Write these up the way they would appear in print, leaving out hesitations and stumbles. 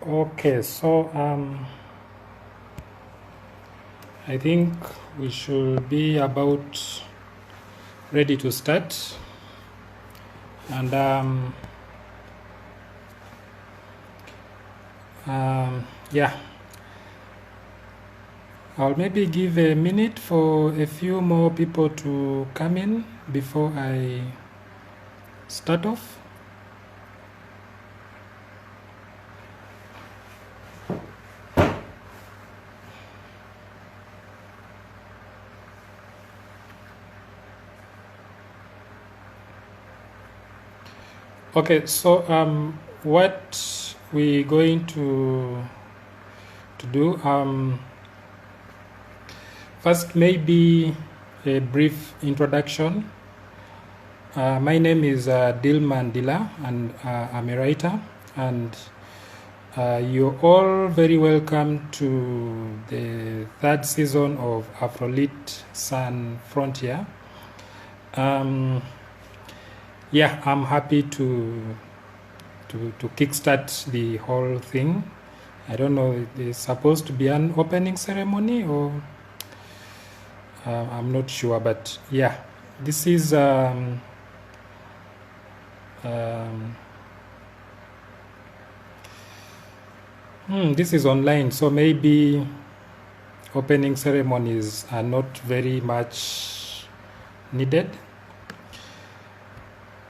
Okay, so I think we should be about ready to start. And yeah, I'll maybe give a minute for a few more people to come in before I start off. Okay, so what we're going to do, first maybe a brief introduction. My name is Dilman Dila, and I'm a writer, and you're all very welcome to the third season of Afrolit Frontières. Yeah, I'm happy to kickstart the whole thing. I don't know, there's supposed to be an opening ceremony, or I'm not sure, but yeah, this is this is online, so maybe opening ceremonies are not very much needed.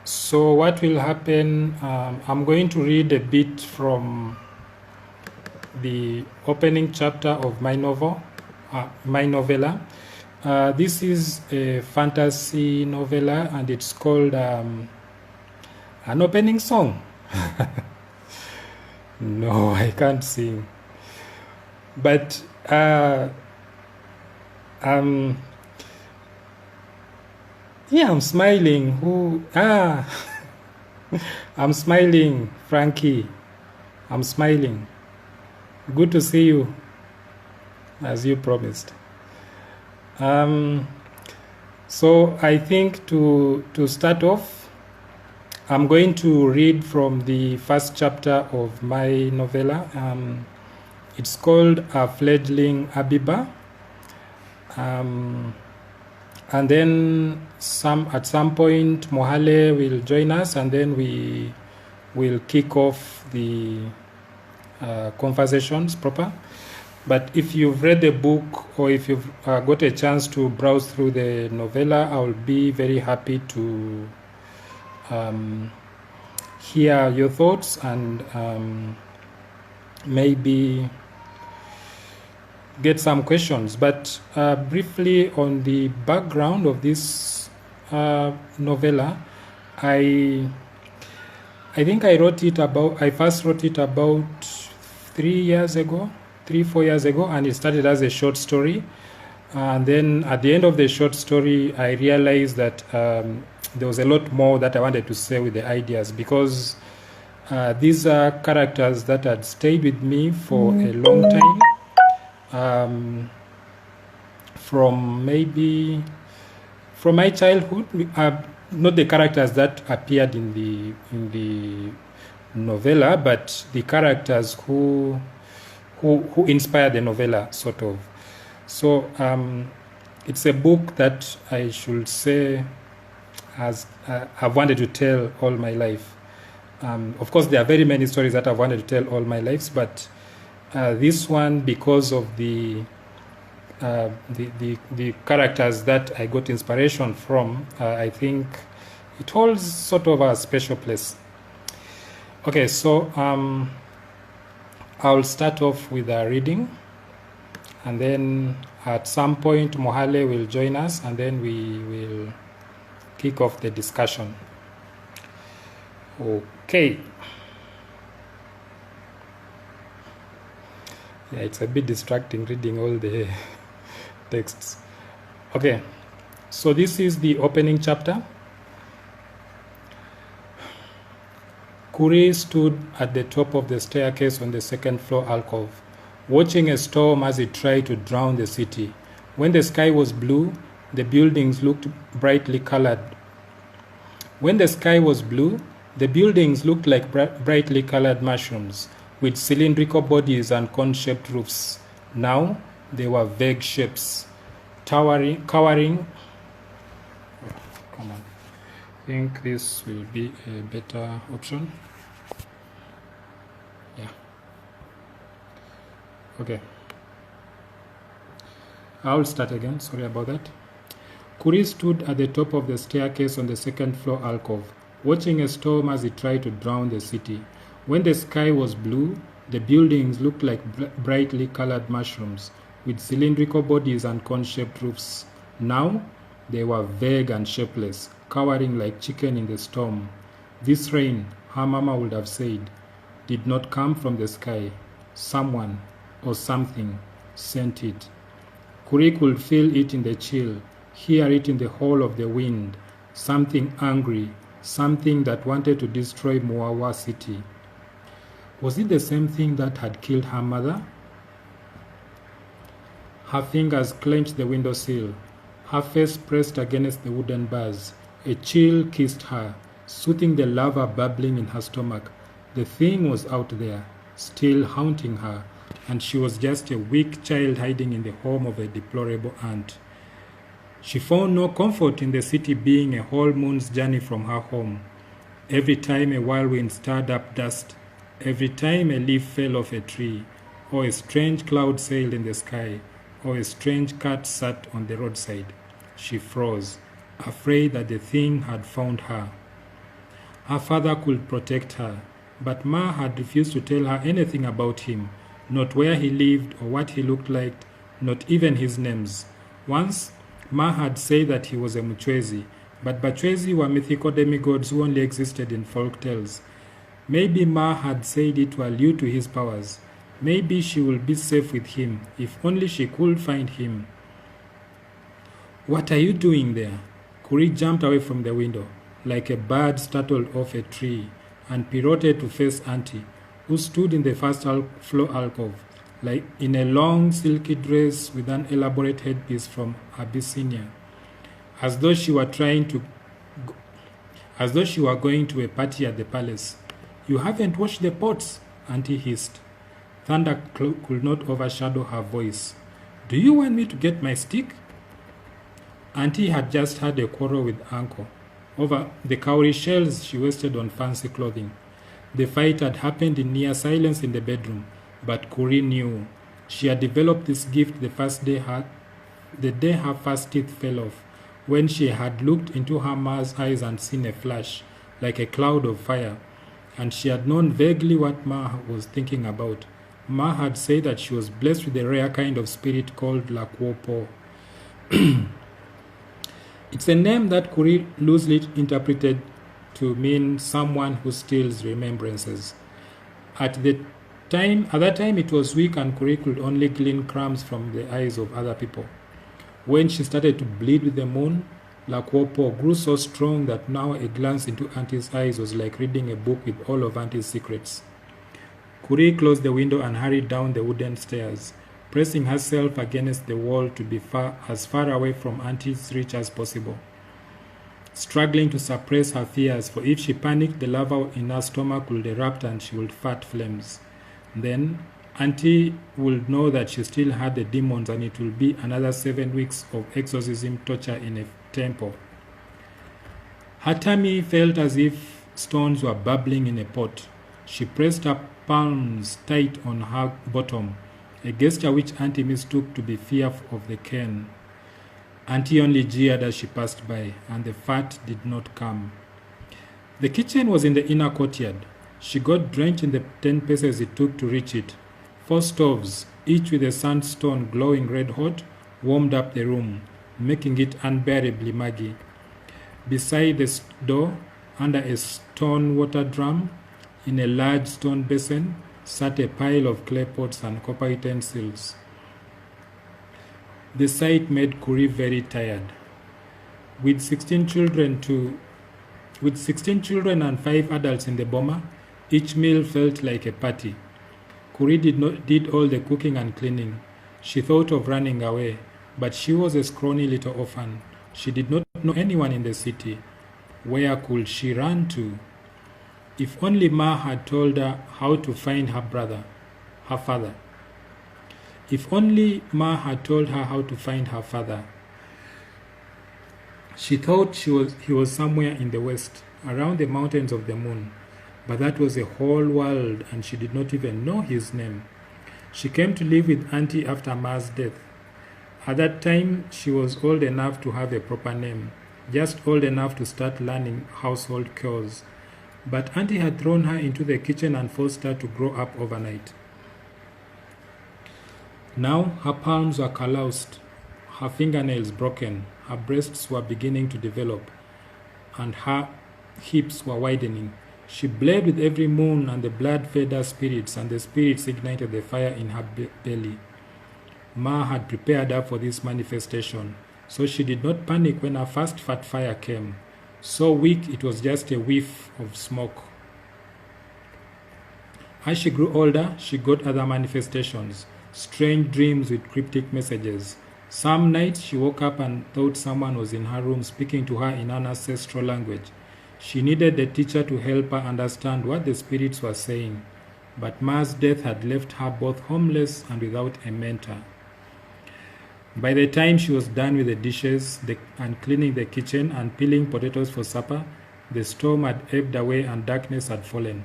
So what will happen, I'm going to read a bit from the opening chapter of my novel, my novella. This is a fantasy novella, and it's called an opening song. No, I can't sing. But yeah, I'm smiling. I'm smiling, Frankie. I'm smiling. Good to see you, as you promised. So I think to start off, I'm going to read from the first chapter of my novella. It's called A Fledgling Abiba. And then at some point, Mohale will join us, and then we will kick off the conversations proper. But if you've read the book, or if you've got a chance to browse through the novella, I'll be very happy to hear your thoughts, and maybe get some questions. But briefly on the background of this novella, I think I first wrote it about 3-4 years ago, and it started as a short story. And then at the end of the short story, I realized that there was a lot more that I wanted to say with the ideas, because these are characters that had stayed with me for a long time. From my childhood, not the characters that appeared in the novella, but the characters who inspired the novella, sort of. So it's a book that I should say I've wanted to tell all my life. Of course, there are very many stories that I've wanted to tell all my lives, but this one, because of the characters that I got inspiration from, I think it holds sort of a special place. Okay, so I'll start off with a reading, and then at some point Mohale will join us, and then we will kick off the discussion. Okay. Yeah, it's a bit distracting reading all the texts. Okay, so this is the opening chapter. Kuri stood at the top of the staircase on the second floor alcove, watching a storm as it tried to drown the city. When the sky was blue, the buildings looked brightly colored. When the sky was blue, the buildings looked like brightly colored mushrooms with cylindrical bodies and cone-shaped roofs. Now they were vague shapes, cowering. Come on. I think this will be a better option. Yeah. Okay. I'll start again. Sorry about that. Kuri stood at the top of the staircase on the second floor alcove, watching a storm as it tried to drown the city. When the sky was blue, the buildings looked like brightly colored mushrooms with cylindrical bodies and cone-shaped roofs. Now they were vague and shapeless, cowering like chicken in the storm. This rain, her mama would have said, did not come from the sky. Someone or something sent it. Kuri could feel it in the chill, hear it in the hall of the wind. Something angry, something that wanted to destroy Muawa city. Was it the same thing that had killed her mother? Her fingers clenched the windowsill, her face pressed against the wooden bars. A chill kissed her, soothing the lava bubbling in her stomach. The thing was out there, still haunting her, and she was just a weak child hiding in the home of a deplorable aunt. She found no comfort in the city being a whole moon's journey from her home. Every time a whirlwind stirred up dust, every time a leaf fell off a tree, or a strange cloud sailed in the sky, or a strange cat sat on the roadside, she froze, afraid that the thing had found her. Her father could protect her, but Ma had refused to tell her anything about him, not where he lived or what he looked like, not even his names. Once, Ma had said that he was a Muchwezi, but Bachwezi were mythical demigods who only existed in folk tales. Maybe Ma had said it to allude to his powers. Maybe she would be safe with him, if only she could find him. What are you doing there? Kuri jumped away from the window, like a bird startled off a tree, and pirouetted to face Auntie, who stood in the first floor alcove, like in a long silky dress with an elaborate headpiece from Abyssinia, as though she were going to a party at the palace. You haven't washed the pots, Auntie hissed. Thunder could not overshadow her voice. Do you want me to get my stick? Auntie had just had a quarrel with Uncle over the cowrie shells she wasted on fancy clothing. The fight had happened in near silence in the bedroom, but Kuri knew. She had developed this gift the day her first teeth fell off, when she had looked into her ma's eyes and seen a flash, like a cloud of fire, and she had known vaguely what Ma was thinking about. Ma had said that she was blessed with a rare kind of spirit called Lakwopo. It's a name that Kuri loosely interpreted to mean someone who steals remembrances. At that time it was weak and Kuri could only glean crumbs from the eyes of other people. When she started to bleed with the moon, Lakwopo grew so strong that now a glance into Auntie's eyes was like reading a book with all of Auntie's secrets. Kuri closed the window and hurried down the wooden stairs, pressing herself against the wall to be as far away from Auntie's reach as possible, struggling to suppress her fears, for if she panicked, the lava in her stomach would erupt and she would fart flames. Then Auntie would know that she still had the demons, and it will be another 7 weeks of exorcism torture in a temple. Her tummy felt as if stones were bubbling in a pot. She pressed her palms tight on her bottom, a gesture which Auntie mistook to be fear of the cane. Auntie only jeered as she passed by, and the fat did not come. The kitchen was in the inner courtyard. She got drenched in the 10 paces it took to reach it. 4 stoves, each with a sandstone glowing red hot, warmed up the room, making it unbearably muggy. Beside the door, under a stone water drum, in a large stone basin, sat a pile of clay pots and copper utensils. The sight made Kuri very tired. With 16 children and 5 adults in the boma, each meal felt like a party. Kuri did all the cooking and cleaning. She thought of running away, but she was a scrawny little orphan. She did not know anyone in the city. Where could she run to? If only Ma had told her how to find her father. If only Ma had told her how to find her father. She thought he was somewhere in the west, around the mountains of the moon. But that was a whole world, and she did not even know his name. She came to live with Auntie after Ma's death. At that time, she was old enough to have a proper name, just old enough to start learning household chores. But Auntie had thrown her into the kitchen and forced her to grow up overnight. Now her palms were calloused, her fingernails broken, her breasts were beginning to develop, and her hips were widening. She bled with every moon, and the blood fed her spirits, and the spirits ignited the fire in her belly. Ma had prepared her for this manifestation, so she did not panic when her first fat fire came. So weak it was just a whiff of smoke. As she grew older, she got other manifestations, strange dreams with cryptic messages. Some nights she woke up and thought someone was in her room speaking to her in an ancestral language. She needed the teacher to help her understand what the spirits were saying, but Ma's death had left her both homeless and without a mentor. By the time she was done with the dishes and cleaning the kitchen and peeling potatoes for supper, the storm had ebbed away and darkness had fallen.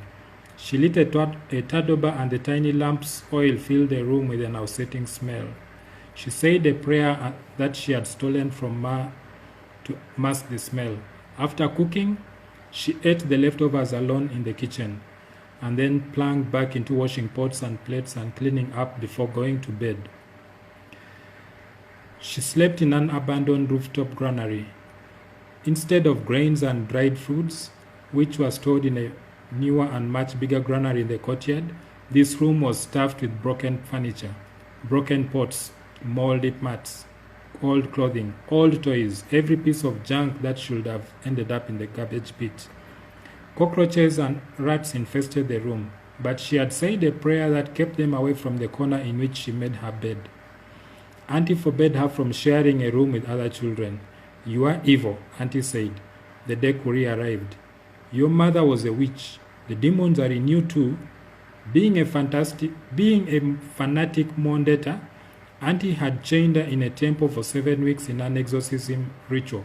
She lit a tadoba, and the tiny lamp's oil filled the room with an nauseating smell. She said a prayer that she had stolen from Ma to mask the smell. After cooking, she ate the leftovers alone in the kitchen, and then plunged back into washing pots and plates and cleaning up before going to bed. She slept in an abandoned rooftop granary. Instead of grains and dried fruits, which were stored in a newer and much bigger granary in the courtyard, this room was stuffed with broken furniture, broken pots, moldy mats, old clothing, old toys, every piece of junk that should have ended up in the garbage pit. Cockroaches and rats infested the room, but she had said a prayer that kept them away from the corner in which she made her bed. Auntie forbade her from sharing a room with other children. "You are evil," Auntie said, the day Kuri arrived. "Your mother was a witch. The demons are in you too." Being a fanatic Mondeta, Auntie had chained her in a temple for 7 weeks in an exorcism ritual.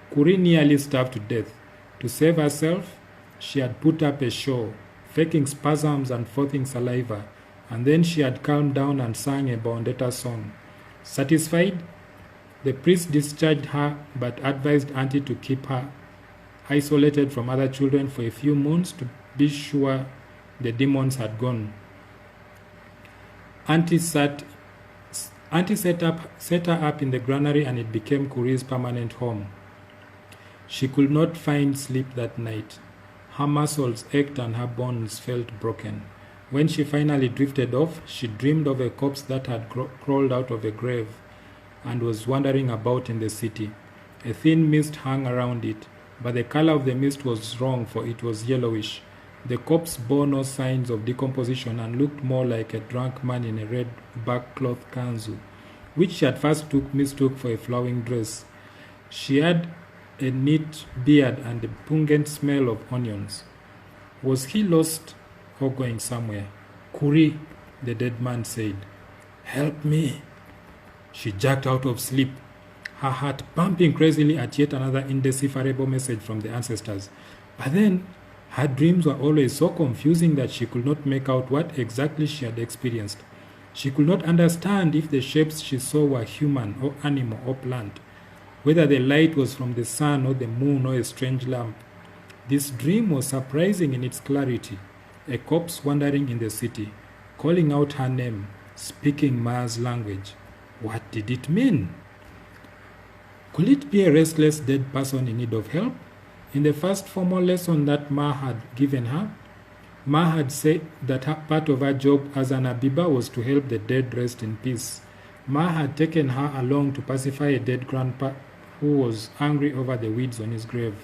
Kuri nearly starved to death. To save herself, she had put up a show, faking spasms and frothing saliva, and then she had calmed down and sang a Bondeta song. Satisfied, the priest discharged her but advised Auntie to keep her isolated from other children for a few months to be sure the demons had gone. Auntie set her up in the granary, and it became Kuri's permanent home. She could not find sleep that night. Her muscles ached and her bones felt broken. When she finally drifted off, she dreamed of a corpse that had crawled out of a grave and was wandering about in the city. A thin mist hung around it, but the color of the mist was wrong, for it was yellowish. The corpse bore no signs of decomposition and looked more like a drunk man in a red backcloth kanzu, which she at first mistook for a flowing dress. She had a neat beard and a pungent smell of onions. Was he lost or going somewhere? "Kuri," the dead man said. "Help me." She jerked out of sleep, her heart pumping crazily at yet another indecipherable message from the ancestors. But then, her dreams were always so confusing that she could not make out what exactly she had experienced. She could not understand if the shapes she saw were human or animal or plant, whether the light was from the sun or the moon or a strange lamp. This dream was surprising in its clarity. A corpse wandering in the city, calling out her name, speaking Ma's language. What did it mean? Could it be a restless dead person in need of help? In the first formal lesson that Ma had given her, Ma had said that part of her job as an Abiba was to help the dead rest in peace. Ma had taken her along to pacify a dead grandpa who was angry over the weeds on his grave.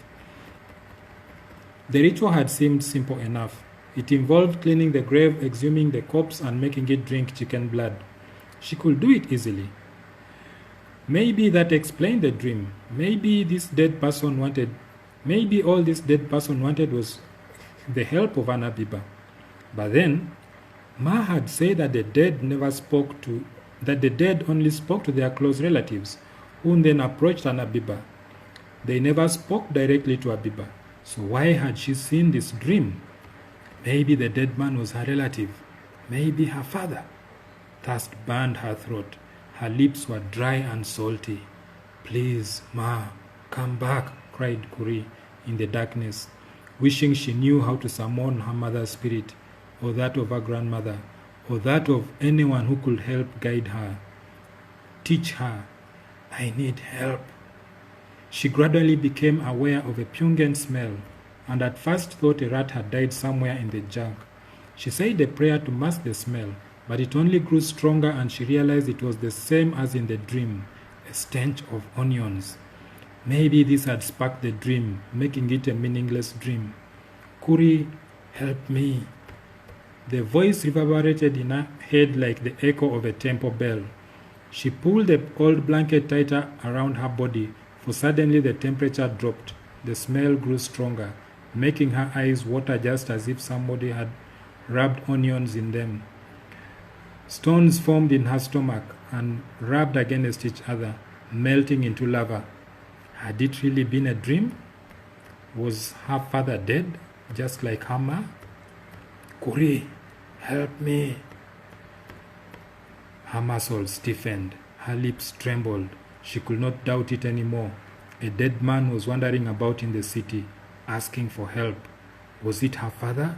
The ritual had seemed simple enough. It involved cleaning the grave, exhuming the corpse, and making it drink chicken blood. She could do it easily. Maybe that explained the dream. Maybe all this dead person wanted was the help of an Abiba. But then, Ma had said that the dead only spoke to their close relatives, who then approached an Abiba. They never spoke directly to Abiba. So why had she seen this dream? Maybe the dead man was her relative. Maybe her father. Thirst burned her throat. Her lips were dry and salty. Please, Ma, come back, cried Kuri in the darkness, wishing she knew how to summon her mother's spirit, or that of her grandmother, or that of anyone who could help guide her. Teach her. I need help. She gradually became aware of a pungent smell, and at first thought a rat had died somewhere in the jug. She said a prayer to mask the smell, but it only grew stronger, and she realized it was the same as in the dream, a stench of onions. Maybe this had sparked the dream, making it a meaningless dream. Kuri, help me. The voice reverberated in her head like the echo of a temple bell. She pulled the old blanket tighter around her body, for suddenly the temperature dropped. The smell grew stronger, making her eyes water just as if somebody had rubbed onions in them. Stones formed in her stomach and rubbed against each other, melting into lava. Had it really been a dream? Was her father dead, just like her ma? Kuri, help me. Her muscles stiffened. Her lips trembled. She could not doubt it anymore. A dead man was wandering about in the city, asking for help. Was it her father?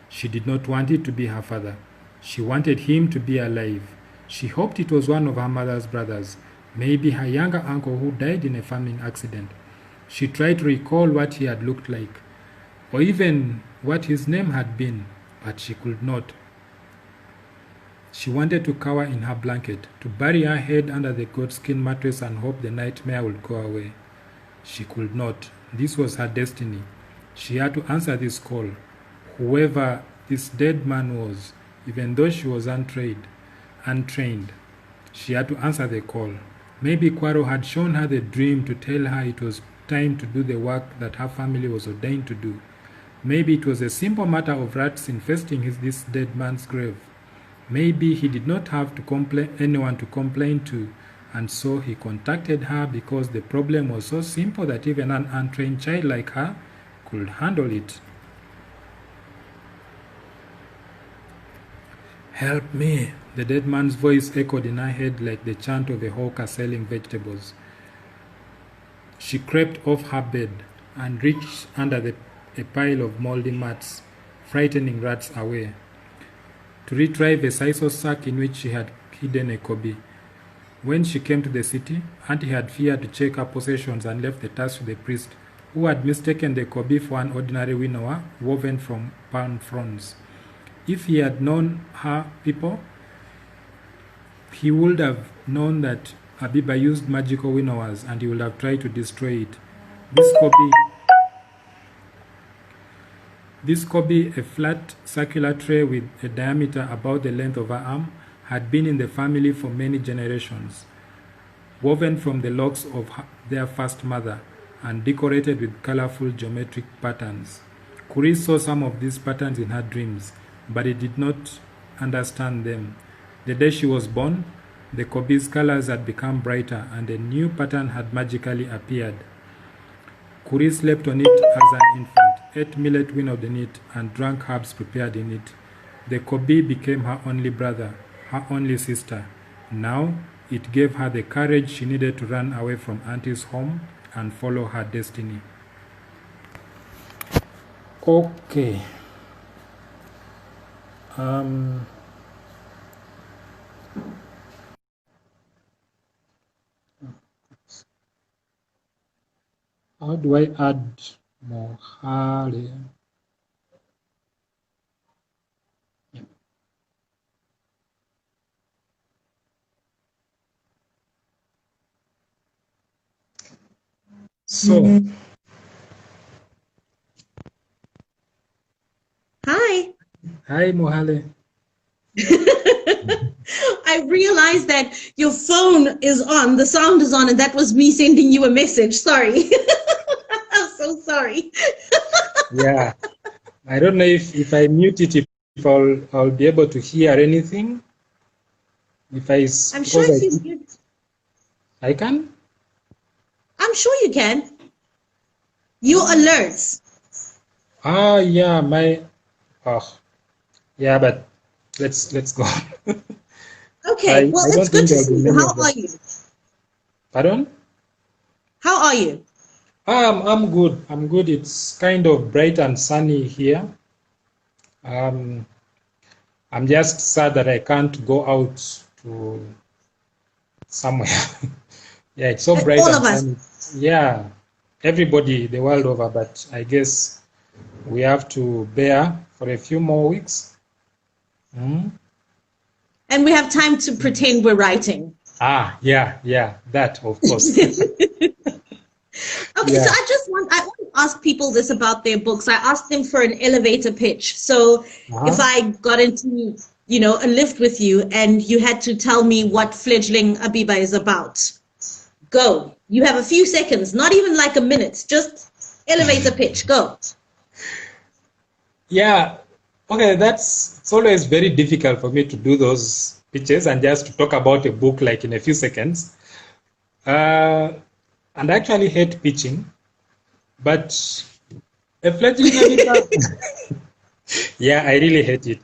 She did not want it to be her father. She wanted him to be alive. She hoped it was one of her mother's brothers, maybe her younger uncle who died in a farming accident. She tried to recall what he had looked like, or even what his name had been, but she could not. She wanted to cower in her blanket, to bury her head under the goatskin mattress and hope the nightmare would go away. She could not. This was her destiny. She had to answer this call, whoever this dead man was, even though she was untrained. She had to answer the call. Maybe Kwaro had shown her the dream to tell her it was time to do the work that her family was ordained to do. Maybe it was a simple matter of rats infesting this dead man's grave. Maybe he did not have anyone to complain to, and so he contacted her because the problem was so simple that even an untrained child like her could handle it. Help me, the dead man's voice echoed in her head like the chant of a hawker selling vegetables. She crept off her bed and reached under a pile of moldy mats, frightening rats away, to retrieve a sisal sack in which she had hidden a kobe. When she came to the city, Auntie had feared to check her possessions and left the task to the priest, who had mistaken the kobe for an ordinary winnower woven from palm fronds. If he had known her people, he would have known that Abiba used magical winnowers, and he would have tried to destroy it. This kobe, a flat circular tray with a diameter about the length of her arm, had been in the family for many generations, woven from the locks of their first mother and decorated with colorful geometric patterns. Kuri saw some of these patterns in her dreams, but he did not understand them. The day she was born, the kobe's colors had become brighter and a new pattern had magically appeared. Kuri slept on it as an infant, ate millet winnowed in it, and drank herbs prepared in it. The kobe became her only brother, her only sister. Now, it gave her the courage she needed to run away from Auntie's home and follow her destiny. Okay. How do I add Mohale? Yeah. So, Hi. hi Mohale. I realized that your phone is on, the sound is on, and that was me sending you a message. Sorry. I'm so sorry. Yeah, I don't know if I mute it, if I'll be able to hear anything. If I I'm sure because if you, I can. I'm sure you can. Your alerts. Yeah, my yeah, but let's go. Okay, well, I it's don't good think to there'll see be you. many How of are them. you? Pardon? How are you? I'm good. I'm good. It's kind of bright and sunny here. Um, I'm just sad that I can't go out to somewhere. Yeah, it's so bright All and of us. sunny. Yeah, everybody the world over, but I guess we have to bear for a few more weeks. Mm. And we have time to pretend we're writing. Yeah, that of course. Okay, so Yeah. I want to ask people this about their books. I asked them for an elevator pitch. So if Uh-huh. I got into, a lift with you and you had to tell me what Fledgling Abiba is about, go. You have a few seconds, not even like a minute, just elevator pitch, go. Yeah. Okay, it's always very difficult for me to do those pitches and just to talk about a book like in a few seconds. Uh, and I actually hate pitching, but a fledgling Abiba, yeah, I really hate it.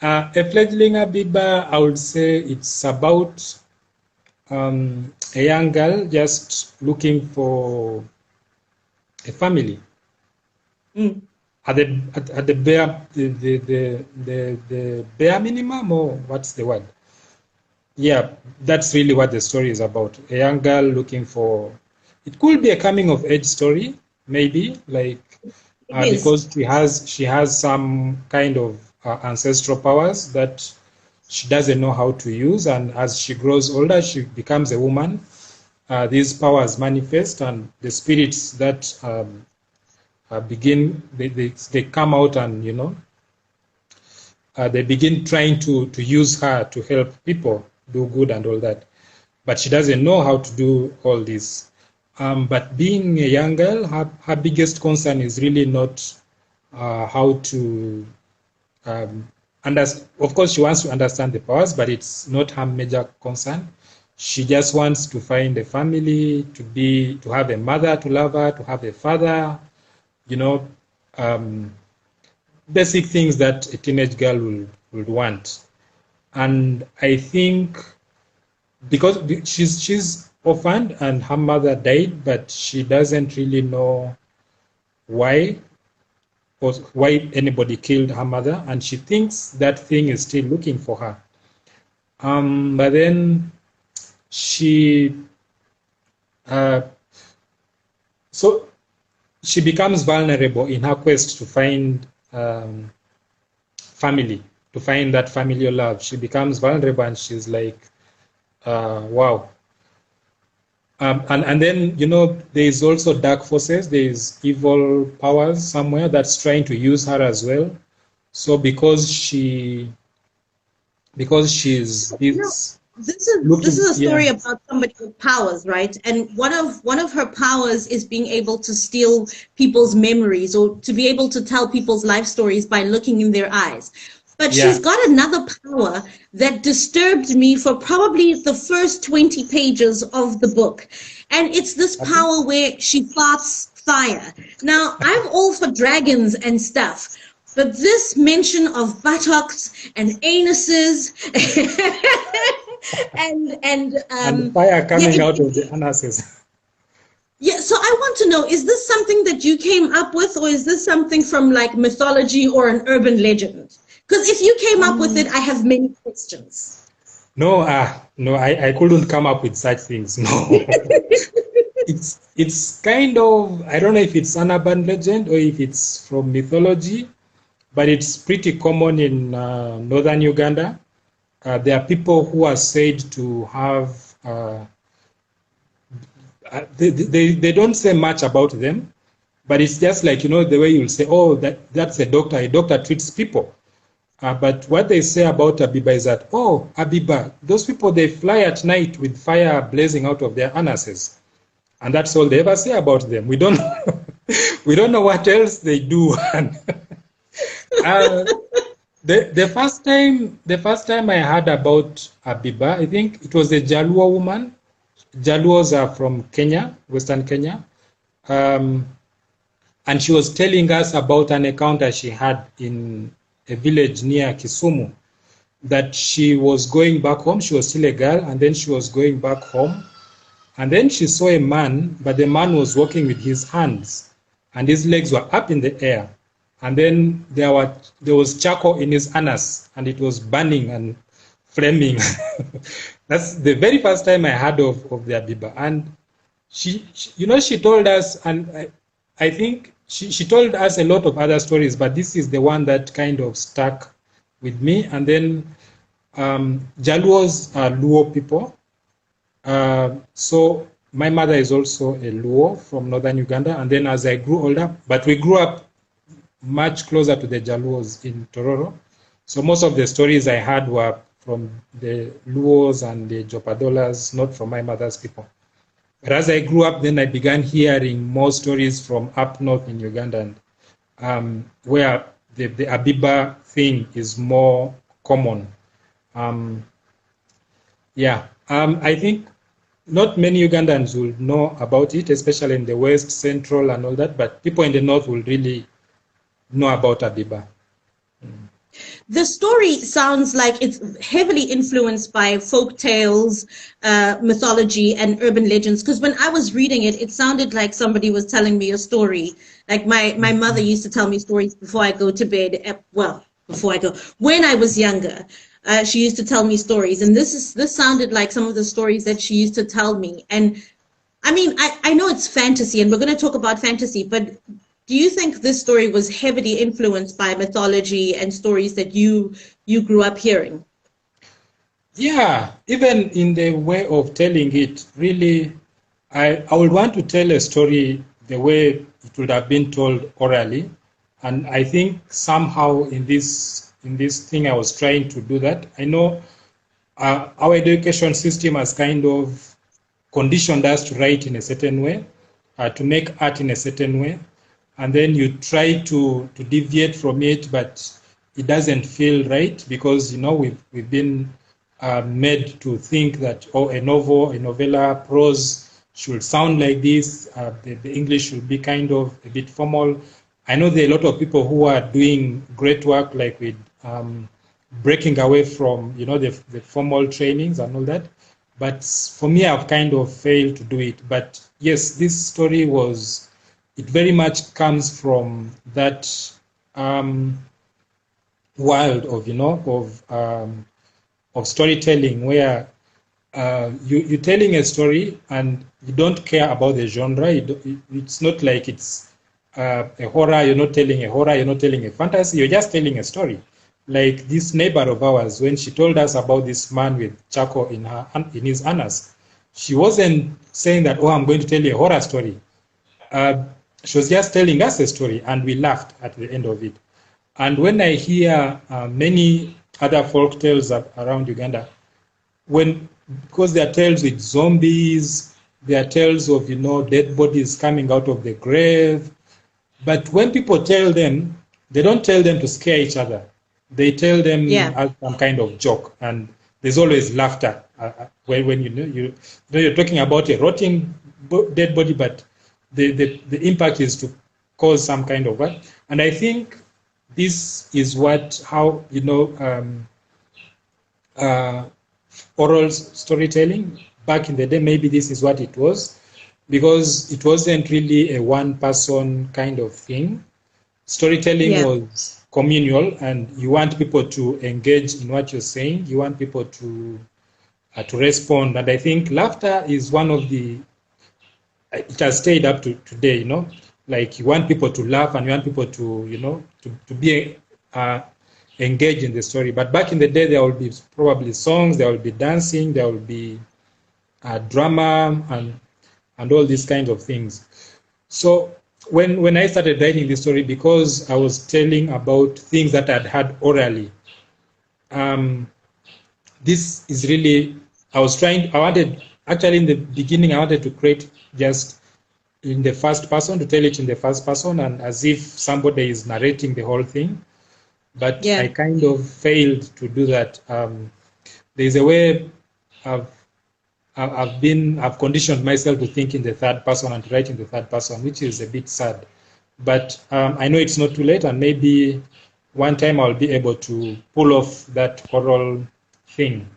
A fledgling Abiba, I would say it's about a young girl just looking for a family. Mm. At the bare the bare minimum, or what's the word? Yeah, that's really what the story is about. A young girl looking for, it could be a coming of age story, maybe, like It is. because she has some kind of ancestral powers that she doesn't know how to use, and as she grows older, she becomes a woman. These powers manifest, and the spirits that begin they come out, and they begin trying to use her to help people do good and all that. But she doesn't know how to do all this. But being a young girl, her biggest concern is really not how to understand. Of course, she wants to understand the powers, but it's not her major concern. She just wants to find a family, to have a mother to love her, to have a father, you know, um, basic things that a teenage girl would want. And I think because she's orphaned and her mother died, but she doesn't really know why or why anybody killed her mother, and she thinks that thing is still looking for her. But then she uh, so she becomes vulnerable in her quest to find family, to find that familiar love. She becomes vulnerable, and she's like, wow. And then, there is also dark forces. There is evil powers somewhere that's trying to use her as well. So because she's You know, this this is looking, a yeah, story about somebody with powers, right? And one of her powers is being able to steal people's memories or to be able to tell people's life stories by looking in their eyes. But she's yeah, got another power that disturbed me for probably the first 20 pages of the book. And it's this okay. power where she farts fire. Now, I'm all for dragons and stuff, but this mention of buttocks and anuses and And fire yeah, coming out of the anuses. yeah. So I want to know: is this something that you came up with, or is this something from like mythology or an urban legend? Because if you came up with it, I have many questions. No, no, I couldn't come up with such things. No. It's kind of, I don't know if it's an urban legend or if it's from mythology, but it's pretty common in northern Uganda. There are people who are said to have, they don't say much about them, but it's just like, you know, the way you'll say, oh, that's a doctor treats people. But what they say about Abiba is that, oh, Abiba, those people, they fly at night with fire blazing out of their anuses. And that's all they ever say about them. We don't, we don't know what else they do. The first time I heard about Abiba, I think it was a Jaluo woman. Jaluos are from Kenya, Western Kenya. And she was telling us about an encounter she had in a village near Kisumu, that she was going back home. She was still a girl, and then she was going back home. And then she saw a man, but the man was walking with his hands, and his legs were up in the air. And then there was charcoal in his anus, and it was burning and flaming. That's the very first time I heard of the Abiba. And she told us, and I think she told us a lot of other stories, but this is the one that kind of stuck with me. And then Jaluos are Luo people. So my mother is also a Luo from northern Uganda. And then as I grew older, but we grew up much closer to the Jaluos in Tororo. So most of the stories I had were from the Luos and the Jopadolas, not from my mother's people. But as I grew up, then I began hearing more stories from up north in Uganda, where the Abiba thing is more common. I think not many Ugandans will know about it, especially in the West, Central, and all that, but people in the North will really know about Abiba. The story sounds like it's heavily influenced by folk tales, mythology, and urban legends. Because when I was reading it, it sounded like somebody was telling me a story. Like my mother used to tell me stories before I go to bed. When I was younger, she used to tell me stories, and this sounded like some of the stories that she used to tell me. And I mean, I know it's fantasy, and we're going to talk about fantasy, but do you think this story was heavily influenced by mythology and stories that you grew up hearing? Yeah, even in the way of telling it, really, I would want to tell a story the way it would have been told orally. And I think somehow in this thing I was trying to do that. I know our education system has kind of conditioned us to write in a certain way, to make art in a certain way. And then you try to deviate from it, but it doesn't feel right because, you know, we've been made to think that, oh, a novella, prose should sound like this. The English should be kind of a bit formal. I know there are a lot of people who are doing great work, like with breaking away from, you know, the formal trainings and all that. But for me, I've kind of failed to do it. But yes, this story it very much comes from that world of, you know, of storytelling, where you're telling a story and you don't care about the genre. It's not like it's a horror. You're not telling a horror. You're not telling a fantasy. You're just telling a story. Like this neighbor of ours, when she told us about this man with charcoal in his anus, she wasn't saying that, oh, I'm going to tell you a horror story. She was just telling us a story, and we laughed at the end of it. And when I hear many other folk tales around Uganda, because they are tales with zombies, they are tales of, you know, dead bodies coming out of the grave. But when people tell them, they don't tell them to scare each other. They tell them as some kind of joke, and there's always laughter when you're talking about a rotting dead body, but the impact is to cause some kind of what. And I think this is how you know, oral storytelling back in the day, maybe this is what it was, because it wasn't really a one-person kind of thing. Storytelling was communal, and you want people to engage in what you're saying. You want people to respond. And I think laughter is one of the it has stayed up to today, like you want people to laugh and you want people to, to be engaged in the story. But back in the day, there will be probably songs, there will be dancing, there will be drama and all these kinds of things. So when I started writing this story, because I was telling about things that I'd heard orally, this is really, actually in the beginning, I wanted to create just in the first person, to tell it in the first person, and as if somebody is narrating the whole thing. But I kind of failed to do that. There's a way I've conditioned myself to think in the third person and to write in the third person, which is a bit sad. But I know it's not too late, and maybe one time I'll be able to pull off that oral thing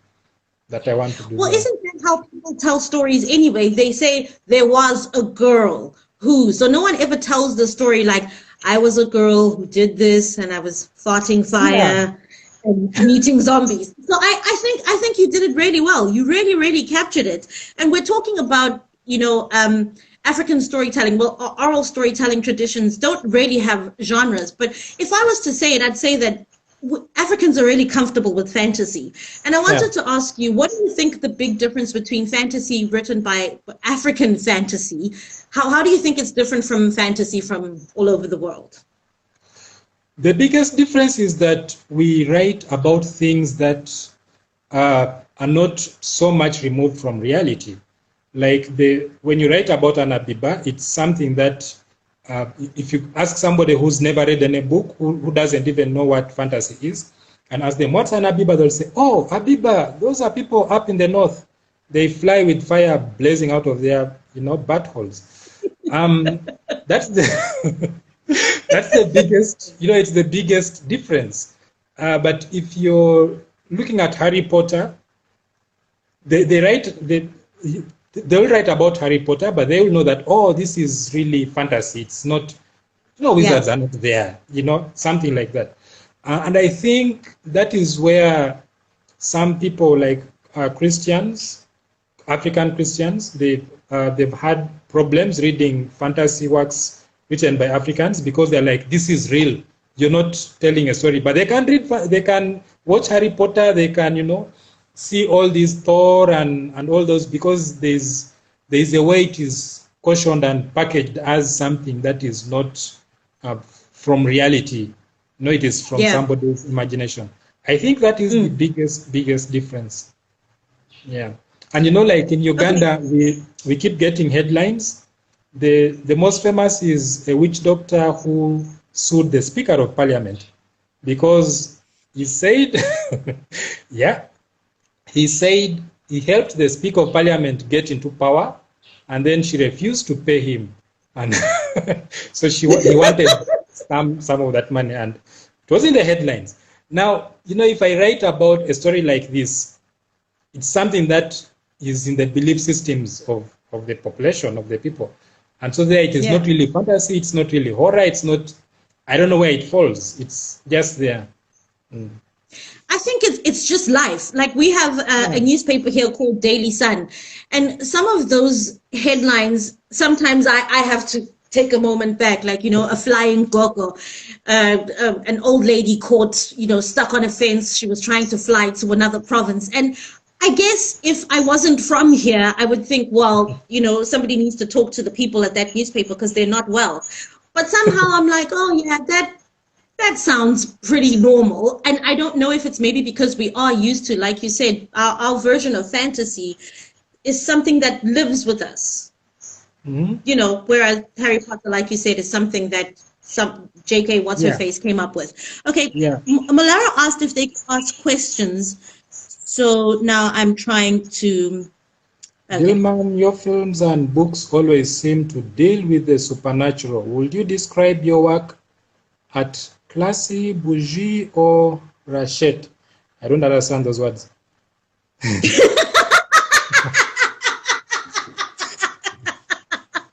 that I want to do. Well, isn't that how people tell stories anyway? They say there was a girl who, so no one ever tells the story like, I was a girl who did this and I was farting fire and meeting zombies. So I think you did it really well. You really, really captured it. And we're talking about, African storytelling. Well, oral storytelling traditions don't really have genres. But if I was to say it, I'd say that Africans are really comfortable with fantasy. And I wanted to ask you, what do you think the big difference between fantasy written by African fantasy? How do you think it's different from fantasy from all over the world? The biggest difference is that we write about things that are not so much removed from reality. Like when you write about an Abiba, it's something that if you ask somebody who's never read any book, who doesn't even know what fantasy is, and ask them, what's an Abiba? They'll say, oh, Abiba, those are people up in the north. They fly with fire blazing out of their, buttholes. That's the that's the biggest, it's the biggest difference. But if you're looking at Harry Potter, they'll write about Harry Potter, but they will know that, oh, this is really fantasy. It's not, wizards are not there, something like that. And I think that is where some people like Christians, African Christians, they've had problems reading fantasy works written by Africans because they're like, this is real. You're not telling a story. But they can they can watch Harry Potter, they can, see all these Thor and all those, because there's a way it is cautioned and packaged as something that is not from reality. It is from somebody's imagination. I think that is the biggest difference. Yeah. And like in Uganda, we keep getting headlines. The most famous is a witch doctor who sued the Speaker of Parliament because he said, he said he helped the Speaker of Parliament get into power, and then she refused to pay him, and so he wanted some of that money, and it was in the headlines. Now, if I write about a story like this, it's something that is in the belief systems of the population, of the people. And so there it is not really fantasy, it's not really horror, it's not, I don't know where it falls. It's just there. I think it's just life. Like we have a newspaper here called Daily Sun. And some of those headlines, sometimes I have to take a moment back, like, a flying gogo, an old lady caught, stuck on a fence. She was trying to fly to another province. And I guess if I wasn't from here, I would think, well, somebody needs to talk to the people at that newspaper because they're not well. But somehow I'm like, oh, yeah, that sounds pretty normal. And I don't know if it's maybe because we are used to, like you said, our version of fantasy is something that lives with us. Mm-hmm. Whereas Harry Potter, like you said, is something that some JK What's-Her-Face came up with. Okay, Malara asked if they could ask questions. So now I'm trying to... Dilman, your films and books always seem to deal with the supernatural. Would you describe your work at classy, bougie, or rachet? I don't understand those words.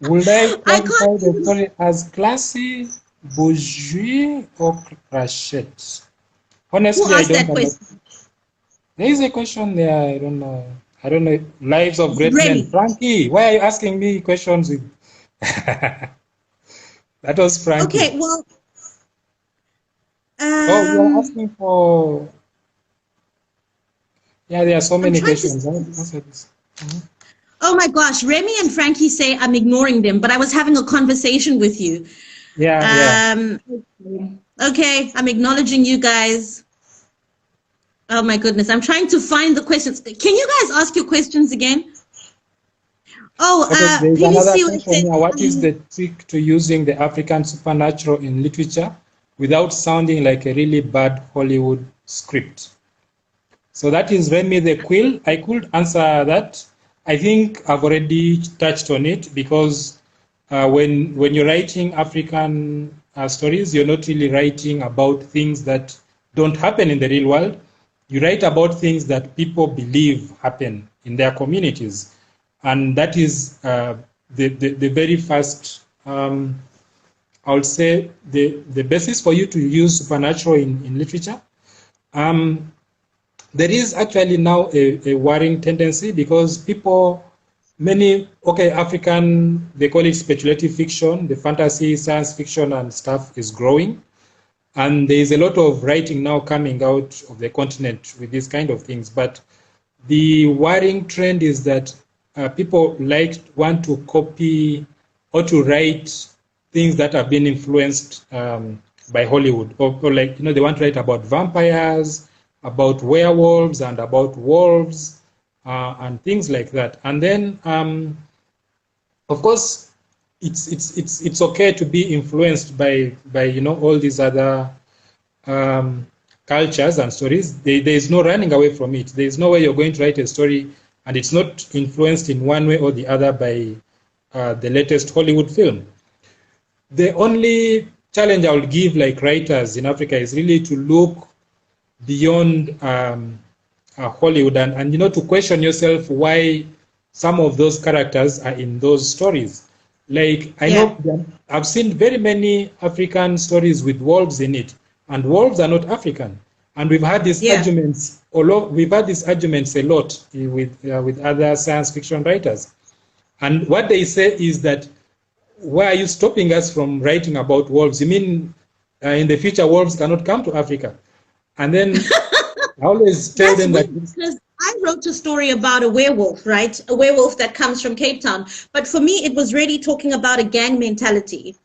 Would I qualify the story as classy, bougie, or rachet? Honestly, Who asked that question? There is a question there. I don't know. I don't know. Lives of Great Men. Remy. Frankie, why are you asking me questions? That was Frankie. Okay, well, Oh, you are asking for. Yeah, there are so I'm many trying questions. to. I'll answer this. Oh my gosh, Remy and Frankie say I'm ignoring them, but I was having a conversation with you. Yeah, yeah. Okay, I'm acknowledging you guys. Oh my goodness, I'm trying to find the questions. Can you guys ask your questions again? Oh, Okay, there is Penny another Siwa question said, here. What is the trick to using the African supernatural in literature without sounding like a really bad Hollywood script? So that is Remy the Quill. I could answer that. I think I've already touched on it because when you're writing African stories, you're not really writing about things that don't happen in the real world. You write about things that people believe happen in their communities, and that is the very first. I would say the basis for you to use supernatural in literature. There is actually now a worrying tendency because African, they call it speculative fiction, the fantasy, science fiction and stuff is growing. And there is a lot of writing now coming out of the continent with these kind of things. But the worrying trend is that people want to copy or to write things that have been influenced by Hollywood. Or like, they want to write about vampires, about werewolves and about wolves and things like that. And then, of course, it's okay to be influenced by all these other cultures and stories. There is no running away from it. There is no way you're going to write a story and it's not influenced in one way or the other by the latest Hollywood film. The only challenge I would give like writers in Africa is really to look beyond Hollywood and to question yourself why some of those characters are in those stories. Like I know I've seen very many African stories with wolves in it, and wolves are not African. And we've had these arguments. We've had these arguments a lot with other science fiction writers. And what they say is that, why are you stopping us from writing about wolves? You mean in the future wolves cannot come to Africa? And then I always tell them that because I wrote a story about a werewolf, right? A werewolf that comes from Cape Town. But for me, it was really talking about a gang mentality,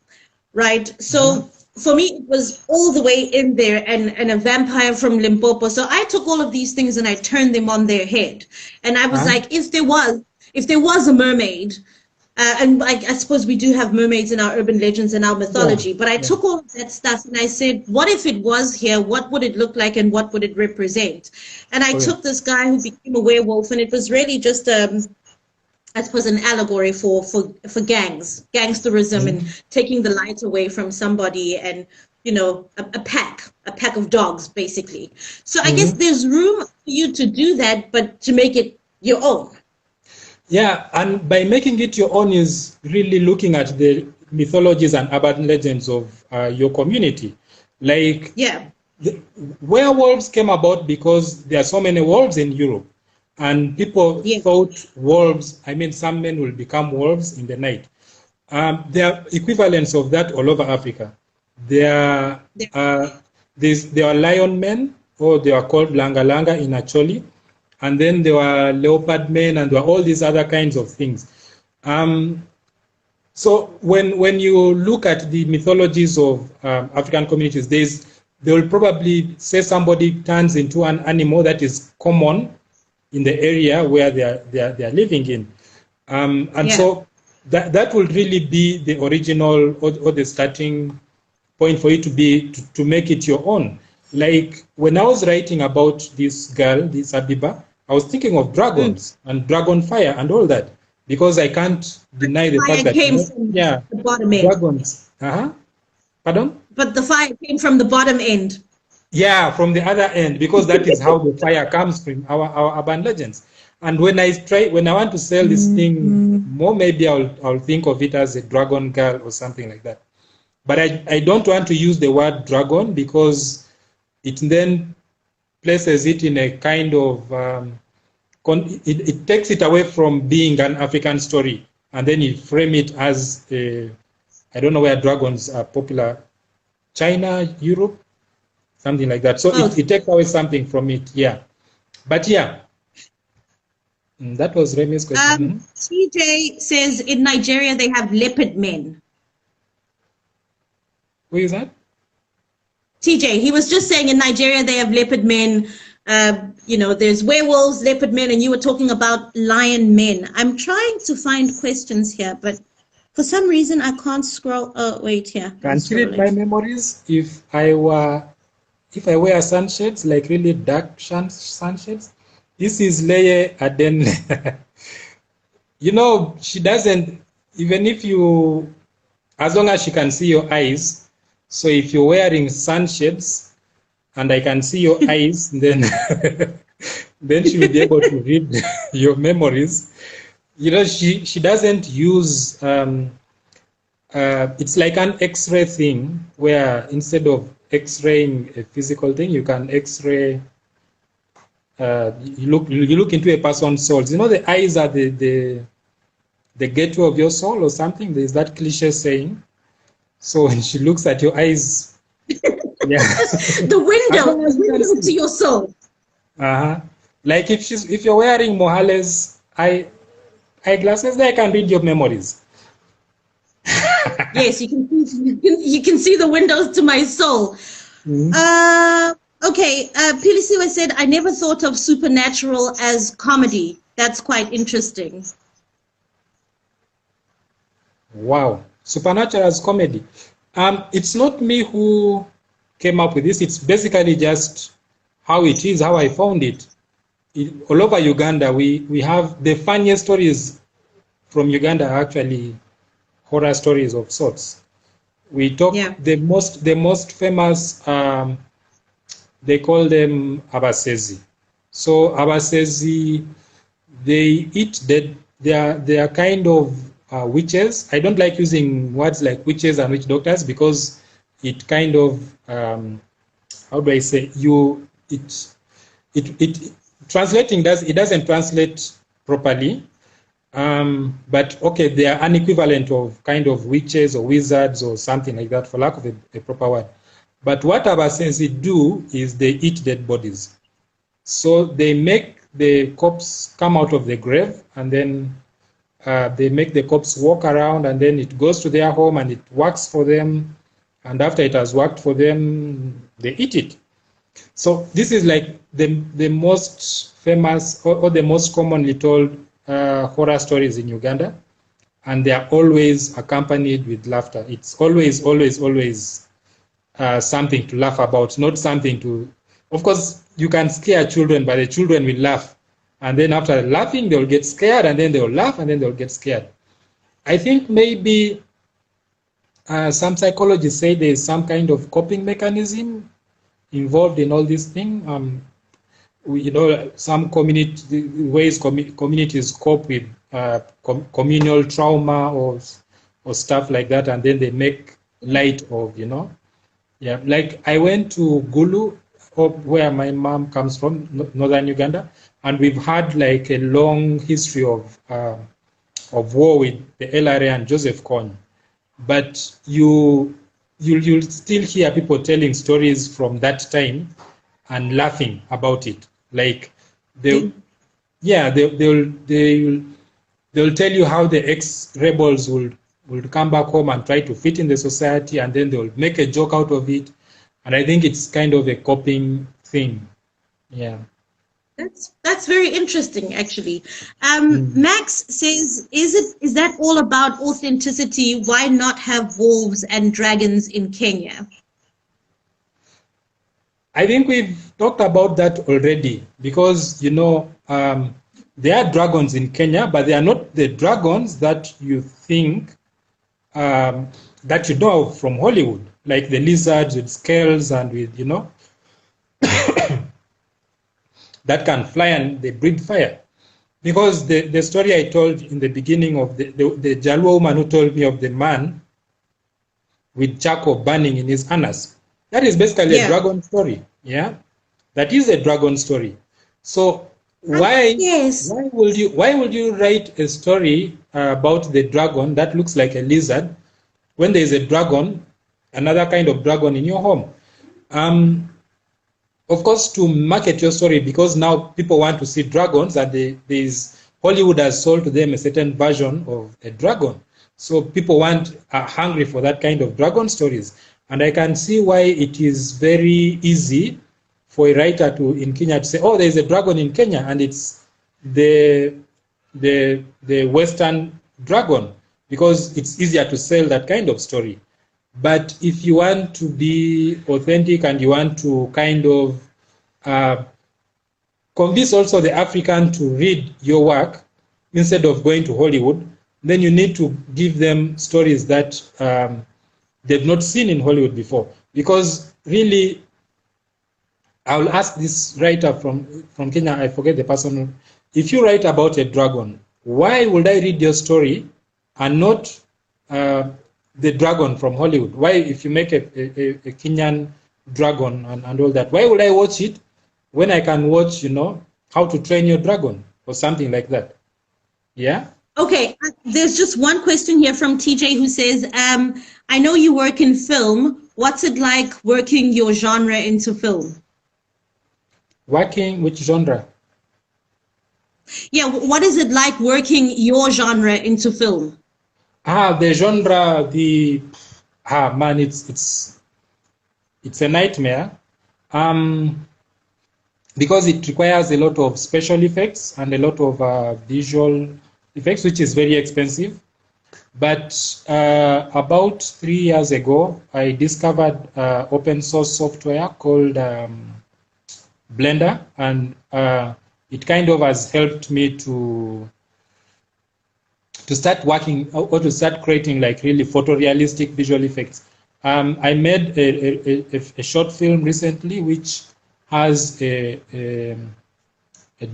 right? So for me, it was all the way in there and a vampire from Limpopo. So I took all of these things and I turned them on their head. And I was like, if there was a mermaid, and I suppose we do have mermaids in our urban legends and our mythology, but I took all of that stuff and I said, what if it was here? What would it look like and what would it represent? And I took this guy who became a werewolf, and it was really just, I suppose, an allegory for gangsterism, and taking the light away from somebody, and a pack of dogs, basically. So I guess there's room for you to do that, but to make it your own. Yeah, and by making it your own is really looking at the mythologies and urban legends of your community. Like, the werewolves came about because there are so many wolves in Europe, and people thought wolves, some men will become wolves in the night. There are equivalents of that all over Africa. There are lion men, or they are called langa langa in Acholi. And then there were leopard men, and there were all these other kinds of things. So when you look at the mythologies of African communities, they will probably say somebody turns into an animal that is common in the area where they are living in, so that will really be the original or the starting point for you to make it your own. Like when I was writing about this girl, this Abiba, I was thinking of dragons and dragon fire and all that, because I can't deny the fact that came from the bottom end. Dragons. Pardon? But the fire came from the bottom end. Yeah, from the other end, because that is how the fire comes from our urban legends. And when I want to sell this thing more, maybe I'll think of it as a dragon girl or something like that. But I don't want to use the word dragon, because it then places it in a kind of it takes it away from being an African story, and then you frame it as I don't know where dragons are popular, China, Europe, something like that. So it takes away something from it, yeah. But yeah, that was Remy's question. TJ says in Nigeria they have leopard men. Who is that? TJ, he was just saying in Nigeria they have leopard men. You know, there's werewolves, leopard men, and you were talking about lion men. I'm trying to find questions here, but for some reason I can't scroll. Oh, wait here. Can you read my memories? If I wear sunshades, like really dark sunshades, this is Leye Aden. You know, she doesn't, even if you, as long as she can see your eyes. So if you're wearing sunshades and I can see your eyes, then then she will be able to read your memories. You know, she doesn't use, it's like an X-ray thing where instead of X-raying a physical thing, you can X-ray, you look into a person's soul. You know, the eyes are the gateway of your soul or something. There's that cliche saying. So when she looks at your eyes, yeah. the window to your soul. Like if you're wearing Mohale's eyeglasses, they can read your memories. Yes, you can see the windows to my soul. Okay, Pilisiwe said, I never thought of supernatural as comedy. That's quite interesting. Wow, supernatural as comedy. It's not me who came up with this. It's basically just how it is, how I found it. All over Uganda, we have the funniest stories from Uganda are actually horror stories of sorts. We talk the most famous. They call them abasezi. So abasezi, they eat dead. They are kind of witches. I don't like using words like witches and witch doctors because it kind of how do I say it translating doesn't translate properly. But okay, they are an equivalent of kind of witches or wizards or something like that, for lack of a proper word. But what abasezi do is they eat dead bodies. So they make the corpse come out of the grave, and then they make the corpse walk around, and then it goes to their home and it works for them. And after it has worked for them, they eat it. So this is like the most famous or the most commonly told horror stories in Uganda, and they are always accompanied with laughter. It's always something to laugh about, not something to. Of course, you can scare children, but the children will laugh, and then after laughing, they'll get scared, and then they'll laugh, and then they'll get scared. I think maybe some psychologists say there's some kind of coping mechanism involved in all these things. You know, some ways communities cope with communal trauma or stuff like that, and then they make light of, you know. Yeah, like I went to Gulu, where my mom comes from, northern Uganda, and we've had like a long history of war with the LRA and Joseph Kony. But you'll still hear people telling stories from that time and laughing about it. Like they'll tell you how the ex-rebels will come back home and try to fit in the society, and then they'll make a joke out of it. And I think it's kind of a coping thing. Yeah. That's very interesting, actually. Max says, is that all about authenticity? Why not have wolves and dragons in Kenya? I think we've talked about that already, because, you know, there are dragons in Kenya, but they are not the dragons that you think, that you know from Hollywood, like the lizards with scales and with, you know, that can fly and they breathe fire. Because the story I told in the beginning of the Jaluo woman who told me of the man with charcoal burning in his anus, that is basically a dragon story. Yeah, that is a dragon story. So Yes. Why would you write a story about the dragon that looks like a lizard when there is a dragon, another kind of dragon in your home? Of course, to market your story, because now people want to see dragons, and Hollywood has sold to them a certain version of a dragon. So people are hungry for that kind of dragon stories. And I can see why it is very easy for a writer in Kenya to say, oh, there's a dragon in Kenya, and it's the Western dragon, because it's easier to sell that kind of story. But if you want to be authentic and you want to kind of convince also the African to read your work instead of going to Hollywood, then you need to give them stories that they've not seen in Hollywood before. Because really, I'll ask this writer from Kenya, I forget the person, if you write about a dragon, why would I read your story and not the dragon from Hollywood? Why, if you make a Kenyan dragon and all that, why would I watch it when I can watch, How to Train Your Dragon or something like that? Yeah? Okay, there's just one question here from TJ who says, I know you work in film. What's it like working your genre into film? Working which genre? Yeah, what is it like working your genre into film? The genre, man, it's a nightmare. Because it requires a lot of special effects and a lot of visual effects, which is very expensive. But about 3 years ago, I discovered open source software called Blender, and it kind of has helped me to start working or to start creating like really photorealistic visual effects. I made a short film recently which has a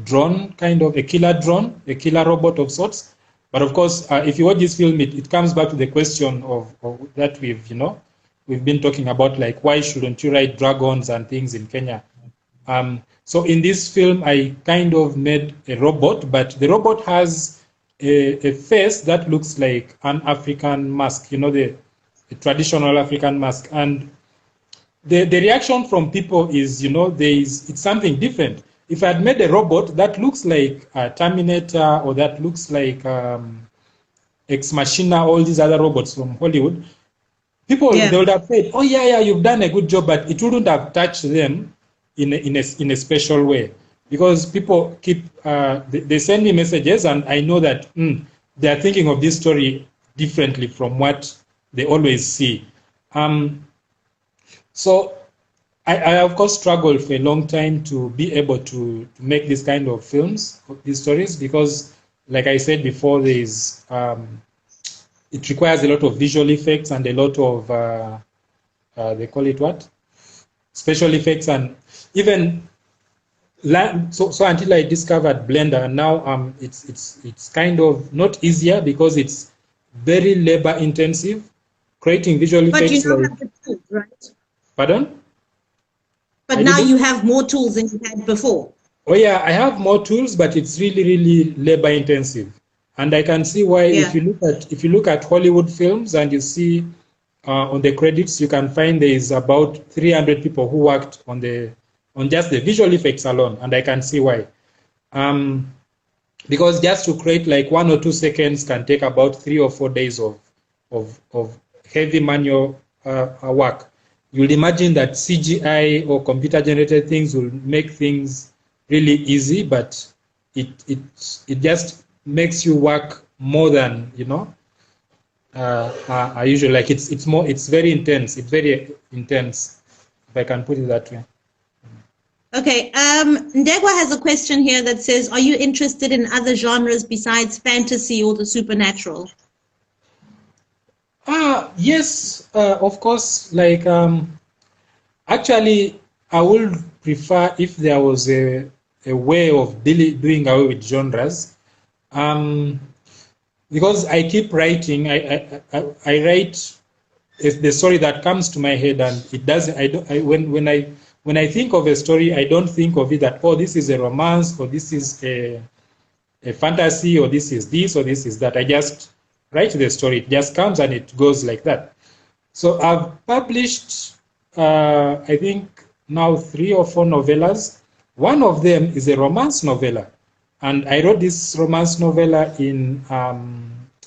drone, kind of a killer drone, a killer robot of sorts. But of course, if you watch this film, it comes back to the question of that we've been talking about, like, why shouldn't you write dragons and things in Kenya? So in this film, I kind of made a robot, but the robot has a face that looks like an African mask, the traditional African mask. And the reaction from people is, it's something different. If I had made a robot that looks like a Terminator, or that looks like Ex Machina, all these other robots from Hollywood, people, they would have said, oh yeah, you've done a good job, but it wouldn't have touched them in a special way. Because people keep, they send me messages, and I know that they are thinking of this story differently from what they always see. So I of course struggled for a long time to be able to make this kind of films, these stories, because like I said before, it requires a lot of visual effects and a lot of, they call it what? Special effects, and even, so until I discovered Blender, and now it's kind of not easier because it's very labor intensive, creating visual effects. But you don't have the tools, right? Pardon? But now you have more tools than you had before. Oh yeah, I have more tools, but it's really, really labor intensive. And I can see why. If you look at Hollywood films and you see on the credits, you can find there is about 300 people who worked on just the visual effects alone, and I can see why. Because just to create like 1 or 2 seconds can take about 3 or 4 days of heavy manual work. You'll imagine that CGI or computer-generated things will make things really easy, but it just makes you work more than I usually like. It's very intense. It's very intense, if I can put it that way. Okay, Ndegwa has a question here that says, are you interested in other genres besides fantasy or the supernatural? Yes, of course. Like, actually, I would prefer if there was a way of doing away with genres. Because I keep writing, I write the story that comes to my head, and it doesn't. When when I think of a story, I don't think of it that, oh, this is a romance, or this is a fantasy, or this is this, or this is that. I just write the story. It just comes and it goes like that. So I've published, I think now 3 or 4 novellas. One of them is a romance novella. And I wrote this romance novella in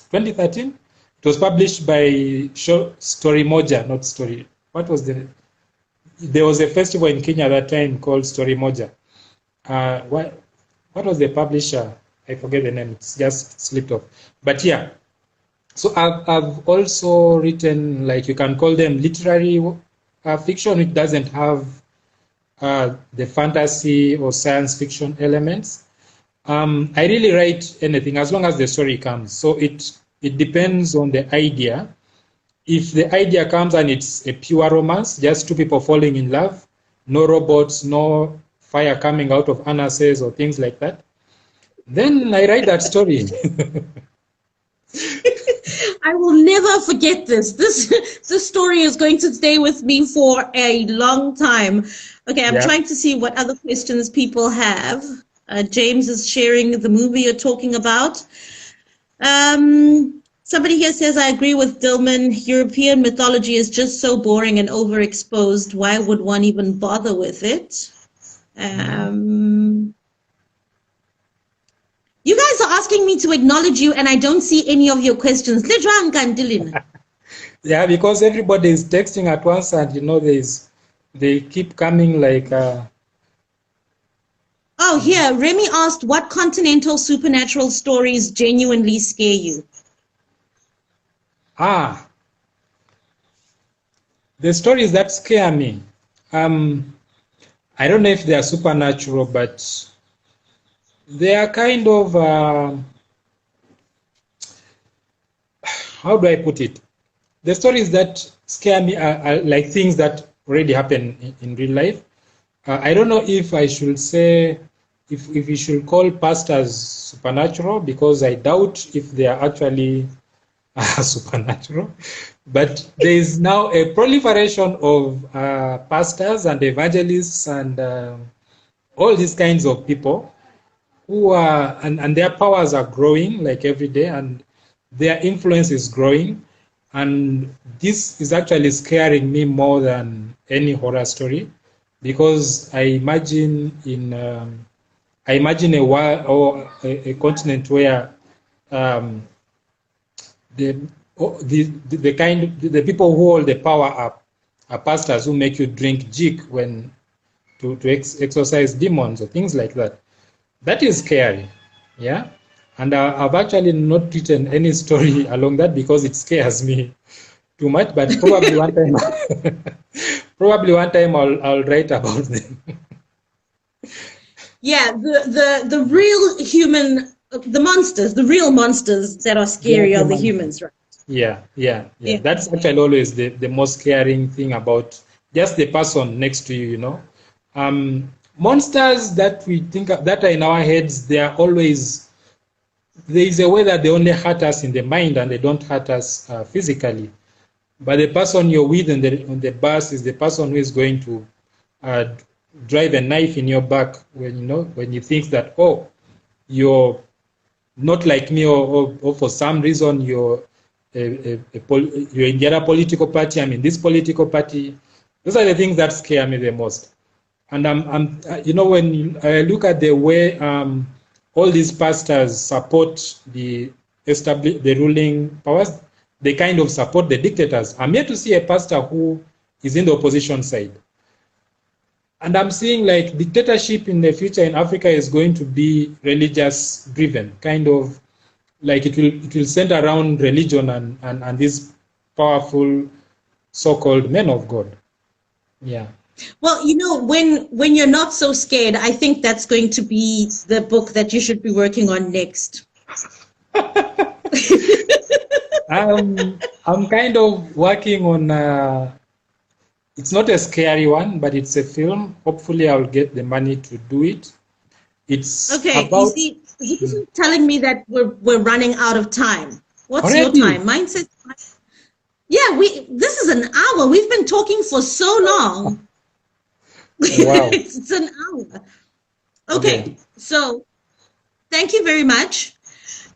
2013. It was published by Story Moja, not Story. What was there was a festival in Kenya at that time called Story Moja. What was the publisher? I forget the name. It's just slipped off. But yeah. So I've also written, like, you can call them literary fiction, which doesn't have the fantasy or science fiction elements. I really write anything as long as the story comes. So it depends on the idea. If the idea comes and it's a pure romance, just 2 people falling in love, no robots, no fire coming out of annuses or things like that, then I write that story. I will never forget this. This story is going to stay with me for a long time. Okay, I'm trying to see what other questions people have. James is sharing the movie you're talking about. Somebody here says, I agree with Dilman. European mythology is just so boring and overexposed. Why would one even bother with it? You guys are asking me to acknowledge you, and I don't see any of your questions. Yeah, because everybody is texting at once, and they keep coming like. Oh, here, Remy asked, what continental supernatural stories genuinely scare you? The stories that scare me. I don't know if they are supernatural, but they are kind of, how do I put it? The stories that scare me are like things that already happen in real life. I don't know if I should say, if we should call pastors supernatural, because I doubt if they are actually supernatural. But there is now a proliferation of pastors and evangelists and all these kinds of people who are, and their powers are growing like every day, and their influence is growing. And this is actually scaring me more than any horror story, because I imagine a world or a continent where the people who hold the power are pastors who make you drink jik when to exorcise demons or things like that. That is scary, yeah. And I've actually not written any story along that because it scares me too much. But probably one time, I'll write about them. Yeah, the real human, the monsters, the real monsters that are scary are the humans, right? Yeah. That's actually always the most scaring thing about just the person next to you, Monsters that we think that are in our heads, they are always, there is a way that they only hurt us in the mind and they don't hurt us physically. But the person you're with on the bus is the person who is going to drive a knife in your back when you think that, oh, you're not like me, or for some reason you're in the other political party, I'm in this political party. Those are the things that scare me the most. And when I look at the way all these pastors support the ruling powers, they kind of support the dictators. I'm yet to see a pastor who is in the opposition side. And I'm seeing like dictatorship in the future in Africa is going to be religious driven, kind of like it will center around religion and these powerful so-called men of God. Yeah. Well, when you're not so scared, I think that's going to be the book that you should be working on next. I'm kind of working on, it's not a scary one, but it's a film. Hopefully I'll get the money to do it. It's okay. About, you see, this is telling me that we're running out of time. What's already? your time? Mine says, yeah, this is an hour. We've been talking for so long. Wow. It's an hour. Okay, so thank you very much.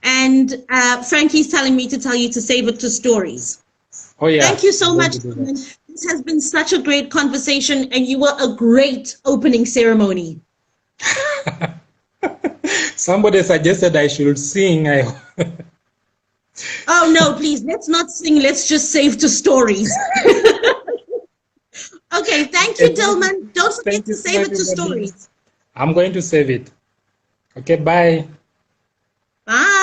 And Frankie's telling me to tell you to save it to stories. Oh yeah. Thank you so I'm going much, to do that. Dilman. This has been such a great conversation, and you were a great opening ceremony. Somebody suggested I should sing. Oh no, please, let's not sing. Let's just save to stories. Okay, thank you, Dilman. Don't forget Thank to you, save it to everybody. stories. I'm going to save it. Okay, bye. Bye.